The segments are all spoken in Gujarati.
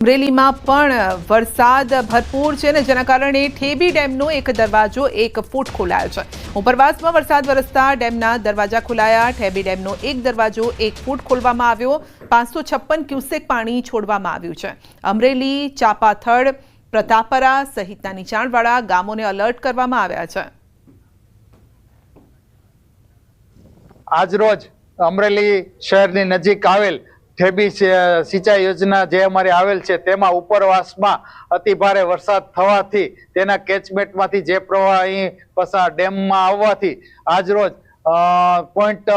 અમરેલીમાં પણ વરસાદ ભરપૂર છે ને જેના કારણે ઠેબી ડેમનો એક દરવાજો 1 ફૂટ ખોલાયો છે। ઉપરવાસમાં વરસાદ વરસતા ડેમના દરવાજા ખોલાયા। ઠેબી ડેમનો એક દરવાજો 1 ફૂટ ખોલવામાં આવ્યો। 556 ક્યુસેક પાણી છોડવામાં આવ્યું છે। અમરેલી, ચાપાથડ, પ્રતાપરા સહિતના નીચાણવાળા ગામોને એલર્ટ કરવામાં આવ્યા છે। આજરોજ અમરેલી શહેરની નજીક આવેલ ઠેબી સિંચાઈ યોજના જે અમારી આવેલ છે તેમાં ઉપરવાસમાં અતિ ભારે વરસાદ થવાથી તેના કેચમેન્ટમાંથી જે પ્રવાહ અહીં પસાર ડેમમાં આવવાથી આજરોજ પોઈન્ટ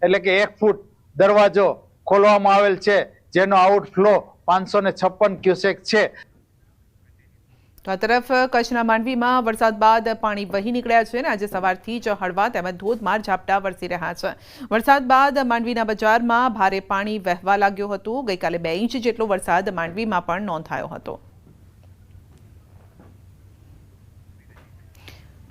એટલે કે 1 ફૂટ દરવાજો ખોલવામાં આવેલ છે, જેનો આઉટફ્લો 556 ક્યુસેક છે। તો આ તરફ કચ્છના માંડવીમાં વરસાદ બાદ પાણી વહી નીકળ્યા છે અને આજે સવારથી જ હળવા તેમજ ધોધમાર ઝાપટા વરસી રહ્યા છે। વરસાદ બાદ માંડવીના બજારમાં ભારે પાણી વહેવા લાગ્યું હતું। ગઈકાલે 2 ઇંચ જેટલો વરસાદ માંડવીમાં પણ નોંધાયો હતો।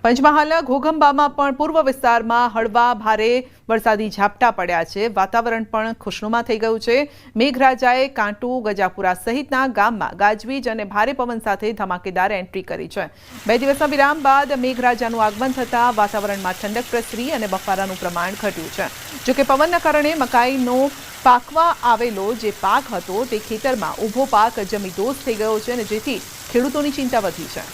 પંચમહાલના ઘોઘંબામાં પણ પૂર્વ વિસ્તારમાં હળવા ભારે વરસાદી ઝાપટા પડ્યા છે। વાતાવરણ પણ ખુશનુમા થઈ ગયું છે। મેઘરાજાએ કાંટુ, ગજાપુરા સહિતના ગામમાં ગાજવીજ અને ભારે પવન સાથે ધમાકેદાર એન્ટ્રી કરી છે। 2 દિવસના વિરામ બાદ મેઘરાજાનું આગમન થતાં વાતાવરણમાં ઠંડક પ્રસરી અને બફારાનું પ્રમાણ ઘટ્યું છે। જોકે પવનના કારણે મકાઈનો પાકવા આવેલો જે પાક હતો તે ખેતરમાં ઊભો પાક જમીદોસ્ત થઈ ગયો છે અને જેથી ખેડૂતોની ચિંતા વધી છે।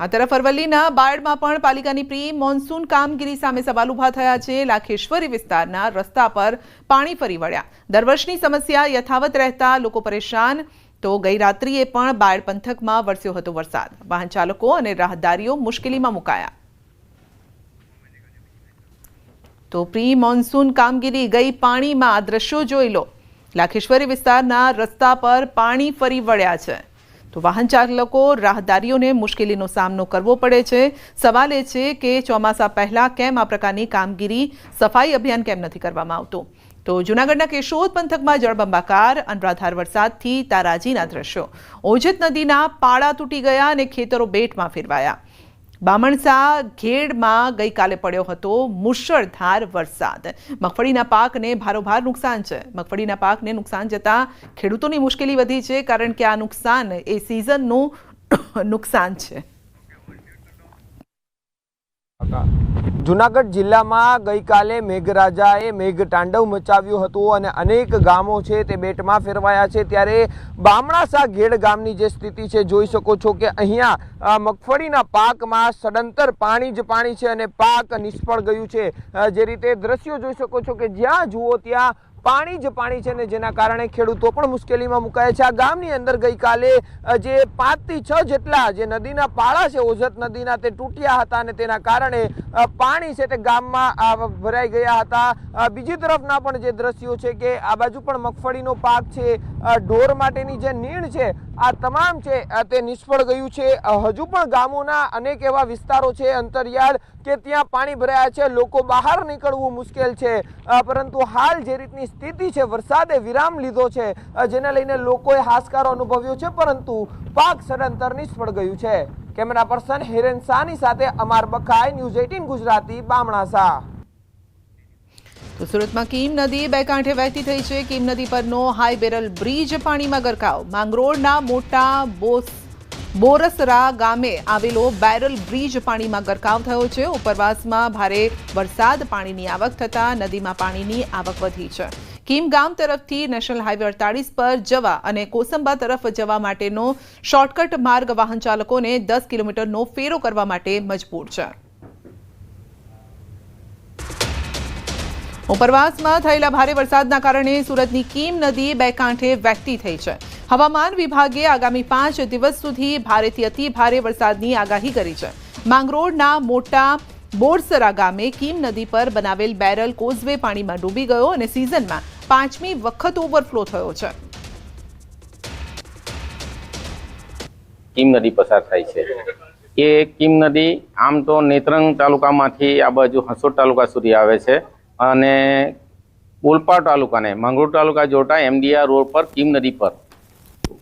આ તરફ અરવલ્લીના બાયડમાં પણ પાલિકાની પ્રી મોન્સૂન કામગીરી સામે સવાલ ઉભા થયા છે। લાખેશ્વરી વિસ્તારના રસ્તા પર પાણી ફરી વળ્યા। દર વર્ષની સમસ્યા યથાવત રહેતા લોકો પરેશાન। તો ગઈ રાત્રિએ પણ બાયડ પંથકમાં વરસ્યો હતો વરસાદ। વાહન ચાલકો અને રાહદારીઓ મુશ્કેલીમાં મુકાયા। તો પ્રી મોન્સૂન કામગીરી ગઈ પાણીમાં આ દ્રશ્યો જોઈ લો। લાખેશ્વરી વિસ્તારના રસ્તા પર પાણી ફરી વળ્યા છે। તો વાહન ચાલકો, રાહદારીઓને મુશ્કેલીનો સામનો કરવો પડે છે। સવાલ એ છે કે ચોમાસા પહેલા કેમ આ પ્રકારની કામગીરી, સફાઈ અભિયાન કેમ નથી કરવામાં આવતું? તો જૂનાગઢના કેશોદ પંથકમાં જળબંબાકાર અનરાધાર વરસાદથી તારાજીના દ્રશ્યો। ઓજત નદીના પાળા તૂટી ગયા અને ખેતરો બેટમાં ફેરવાયા। બામણસા ઘેડમાં ગઈકાલે પડ્યો હતો મુશળધાર વરસાદ। મગફળીના પાકને ભારોભાર નુકસાન છે। મગફળીના પાકને નુકસાન જતાં ખેડૂતોની મુશ્કેલી વધી છે, કારણ કે આ નુકસાન એ સિઝનનું નુકસાન છે। જૂનાગઢ જિલ્લામાં ગઈકાલે મેઘરાજાએ મેઘતાંડવ મચાવ્યું હતું અને અનેક ગામો છે તે બેટમાં ફેરવાયા છે। ત્યારે બામણાસા ઘેડ ગામની જે સ્થિતિ છે જોઈ શકો છો કે અહીંયા મગફળીના પાકમાં સદંતર પાણી જ પાણી છે અને પાક નિષ્ફળ ગયું છે। જે રીતે દ્રશ્યો જોઈ શકો છો કે જ્યાં જુઓ ત્યાં પાણી જ પાણી છે ને જેના કારણે ખેડૂતો પણ મુશ્કેલીમાં મુકાયા છે। આ ગામની અંદર ગઈકાલે જે 5 થી 6 જેટલા જે નદીના પાળા છે ઓજત નદીના તે તૂટ્યા હતા અને તેના કારણે પાણી છે તે ગામમાં ભરાઈ ગયા હતા। બીજી તરફના પણ જે દ્રશ્યો છે કે આ બાજુ પણ મગફળીનો પાક છે, ઢોર માટેની જે નીણ છે, આ તમામ છે તે નિષ્ફળ ગયું છે। હજુ પણ ગામોના અનેક એવા વિસ્તારો છે અંતરિયાળ કે ત્યાં પાણી ભરાયા છે, લોકો બહાર નીકળવું મુશ્કેલ છે। પરંતુ હાલ જે રીતની સ્થિતિ છે, વરસાદે વિરામ લીધો છે જેને લઈને લોકોએ હાશકારો અનુભવ્યો છે, પરંતુ પાક સદંતર નિષ્ફળ ગયું છે। કેમેરા પર્સન હિરેન સાની સાથે અમાર બખાઈ, ન્યૂઝ 18 ગુજરાતી, બામણાસા। તો સુરતમાં કીમ નદી 2 કાંઠે વહેતી થઈ છે। કીમ નદી પરનો હાઈ બેરલ બ્રિજ પાણીમાં ગરકાવ। માંગરોળના મોટા બોરસરા ગામે આવેલો બેરલ બ્રિજ પાણીમાં ગરકાવ થયો છે। ઉપરવાસમાં ભારે વરસાદ, પાણીની આવક થતાં નદીમાં પાણીની આવક વધી છે। કીમ ગામ તરફથી નેશનલ હાઈવે 48 પર જવા અને કોસંબા તરફ જવા માટેનો શોર્ટકટ માર્ગ વાહન ચાલકોને 10 કિલોમીટરનો ફેરો કરવા માટે મજબૂર છે। ઉપરવાસમાં થયેલા ભારે વરસાદના કારણે સુરતની કીમ નદી 2 કાંઠે વહેતી થઈ છે। હવામાન વિભાગે આગામી 5 દિવસ સુધી ભારેથી અતિ ભારે વરસાદની આગાહી કરી છે। માંગરોળના મોટા બોરસરા ગામે કીમ નદી પર બનાવેલ બેરલ કોઝવે પાણીમાં ડૂબી ગયો અને સિઝનમાં 5મી વખત ઓવરફ્લો થયો છે। કીમ નદી પસાર થાય છે। એ કીમ નદી આમ તો નેત્રંગ તાલુકામાંથી આ બાજુ હંસોડ તાલુકા સુધી આવે છે અને ઓલપાડ તાલુકાને માંગરોળ તાલુકા જોડતા MDR રોડ પર કીમ નદી પર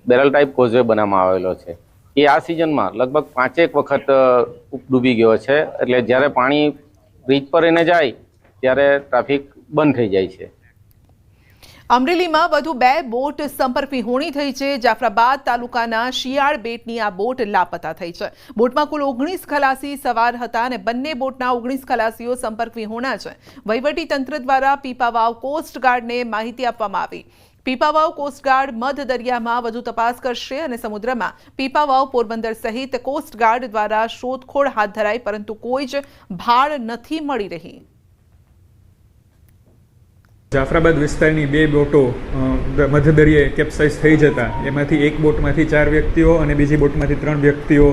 બેરલ ટાઈપ કોઝવે બનાવવામાં આવેલો છે। એ આ સિઝનમાં લગભગ 5 વખત ડૂબી ગયો છે। એટલે જ્યારે પાણી બ્રિજ પર એને જાય ત્યારે ટ્રાફિક બંધ થઈ જાય છે। અમરેલીમાં વધુ 2 બોટ સંપર્ક વિહોણી થઈ છે। જાફરાબાદ તાલુકાના શિયાળ બેટની આ બોટ લાપતા થઈ છે। બોટમાં કુલ 19 ખલાસી સવાર હતા અને બંને બોટના 19 ખલાસીઓ સંપર્ક વિહોણા છે। વહીવટી તંત્ર દ્વારા પીપાવાવ કોસ્ટગાર્ડને માહિતી આપવામાં આવી। પીપાવાવ કોસ્ટગાર્ડ મધ દરિયામાં વધુ તપાસ કરશે અને સમુદ્રમાં પીપાવાવ પોરબંદર સહિત કોસ્ટગાર્ડ દ્વારા શોધખોળ હાથ ધરાઈ, પરંતુ કોઈ જ ભાળ નથી મળી રહી। જાફરાબાદ વિસ્તારની 2 બોટો મધદરિયે કેપ્સાઇઝ થઈ જતા એમાંથી એક બોટમાંથી 4 વ્યક્તિઓ અને બીજી બોટમાંથી 3 વ્યક્તિઓ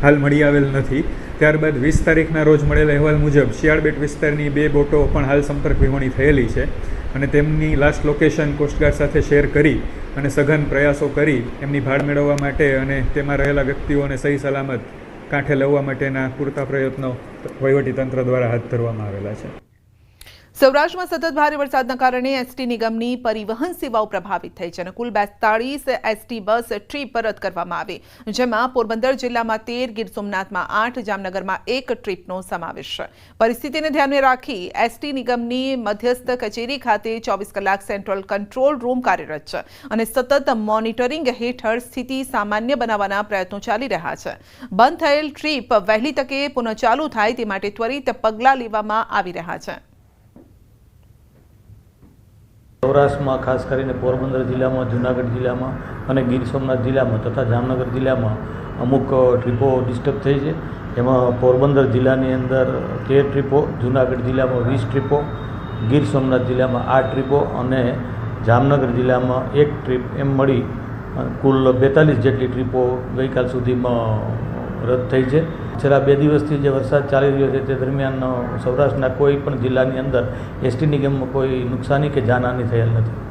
હાલ મળી આવેલ નથી। ત્યારબાદ 20 તારીખના રોજ મળેલા અહેવાલ મુજબ શિયાળબેટ વિસ્તારની 2 બોટો પણ હાલ સંપર્ક વિહોણી થયેલી છે અને તેમની લાસ્ટ લોકેશન કોસ્ટગાર્ડ સાથે શેર કરી અને સઘન પ્રયાસો કરી એમની ભાળ મેળવવા માટે અને તેમાં રહેલા વ્યક્તિઓને સહી સલામત કાંઠે લાવવા માટેના પૂરતા પ્રયત્નો વહીવટીતંત્ર દ્વારા હાથ ધરવામાં આવેલા છે। સૌરાષ્ટ્રમાં સતત ભારે વરસાદના કારણે એસટી નિગમની પરિવહન સેવાઓ પ્રભાવિત થઈ છે અને કુલ 42 એસટી બસ ટ્રીપ રદ કરવામાં આવી, જેમાં પોરબંદર જિલ્લામાં 13, ગીર સોમનાથમાં 8, જામનગરમાં 1 ટ્રીપનો સમાવેશ છે। પરિસ્થિતિને ધ્યાને રાખી એસટી નિગમની મધ્યસ્થ કચેરી ખાતે 24 કલાક સેન્ટ્રલ કંટ્રોલ રૂમ કાર્યરત છે અને સતત મોનિટરિંગ હેઠળ સ્થિતિ સામાન્ય બનાવવાના પ્રયત્નો ચાલી રહ્યા છે। બંધ થયેલ ટ્રીપ વહેલી તકે પુનઃ ચાલુ થાય તે માટે ત્વરિત પગલાં લેવામાં આવી રહ્યા છે। સૌરાષ્ટ્રમાં ખાસ કરીને પોરબંદર જિલ્લામાં, જૂનાગઢ જિલ્લામાં અને ગીર સોમનાથ જિલ્લામાં તથા જામનગર જિલ્લામાં અમુક ટ્રીપો ડિસ્ટર્બ થઈ છે। એમાં પોરબંદર જિલ્લાની અંદર 13 ટ્રીપો, જૂનાગઢ જિલ્લામાં 20 ટ્રીપો, ગીર સોમનાથ જિલ્લામાં 8 ટ્રીપો અને જામનગર જિલ્લામાં 1 ટ્રીપ એમ મળી કુલ 42 જેટલી ટ્રીપો ગઈકાલ સુધીમાં રદ થઈ છે। છેલ્લા 2 દિવસથી જે વરસાદ ચાલી રહ્યો છે તે દરમિયાન સૌરાષ્ટ્રના કોઈ પણ જિલ્લાની અંદર એસટી નિગમમાં કોઈ નુકસાની કે જાનહાનિ થયેલ નથી।